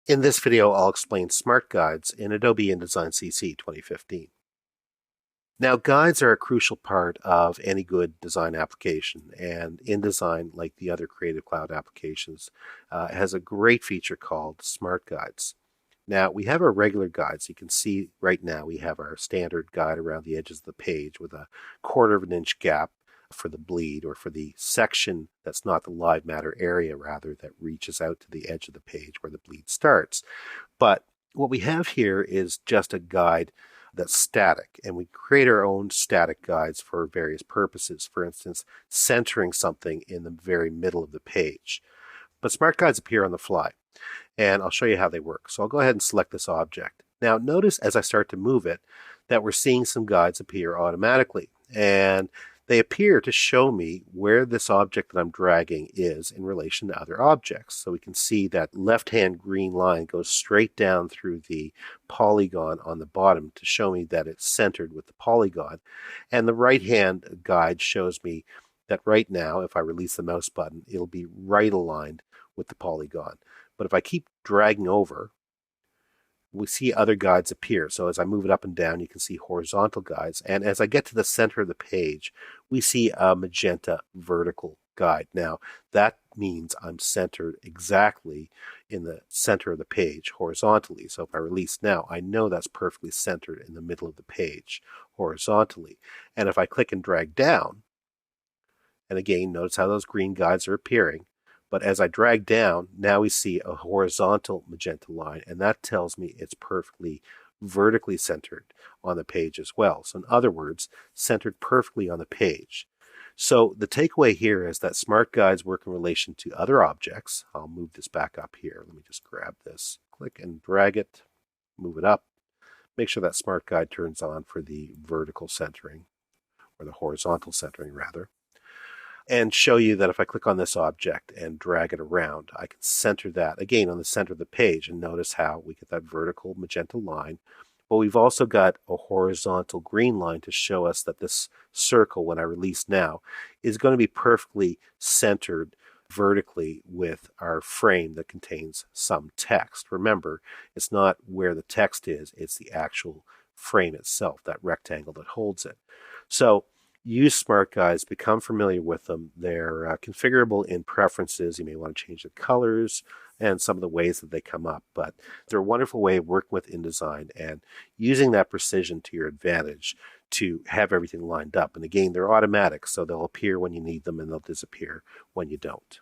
In this video, I'll explain smart guides in Adobe InDesign CC 2015. Now, guides are a crucial part of any good design application, and InDesign, like the other Creative Cloud applications, has a great feature called Smart Guides. Now, we have our regular guides. You can see right now we have our standard guide around the edges of the page with a 1/4 gap for the bleed, or for the section that's not the live matter area, rather, that reaches out to the edge of the page where the bleed starts. But what we have here is just a guide that's static, and we create our own static guides for various purposes. For instance, centering something in the very middle of the page. But smart guides appear on the fly, and I'll show you how they work. So I'll go ahead and select this object. Now notice as I start to move it that we're seeing some guides appear automatically, and they appear to show me where this object that I'm dragging is in relation to other objects. So we can see that left-hand green line goes straight down through the polygon on the bottom to show me that it's centered with the polygon. And the right-hand guide shows me that right now, if I release the mouse button, it'll be right aligned with the polygon. But if I keep dragging over, we see other guides appear. So as I move it up and down, you can see horizontal guides. And as I get to the center of the page, we see a magenta vertical guide. Now, that means I'm centered exactly in the center of the page horizontally. So if I release now, I know that's perfectly centered in the middle of the page horizontally. And if I click and drag down, and again, notice how those green guides are appearing. But as I drag down, now we see a horizontal magenta line, and that tells me it's perfectly vertically centered on the page as well. So in other words, centered perfectly on the page. So the takeaway here is that smart guides work in relation to other objects. I'll move this back up here. Let me just grab this, click and drag it, move it up. Make sure that smart guide turns on for the vertical centering, or the horizontal centering rather. And show you that if I click on this object and drag it around, I can center that again on the center of the page, and notice how we get that vertical magenta line. But we've also got a horizontal green line to show us that this circle, when I release now, is going to be perfectly centered vertically with our frame that contains some text. Remember, it's not where the text is, it's the actual frame itself, that rectangle that holds it. So use smart guides, become familiar with them. They're configurable in preferences. You may want to change the colors and some of the ways that they come up, but they're a wonderful way of working with InDesign and using that precision to your advantage to have everything lined up. And again, they're automatic, so they'll appear when you need them and they'll disappear when you don't.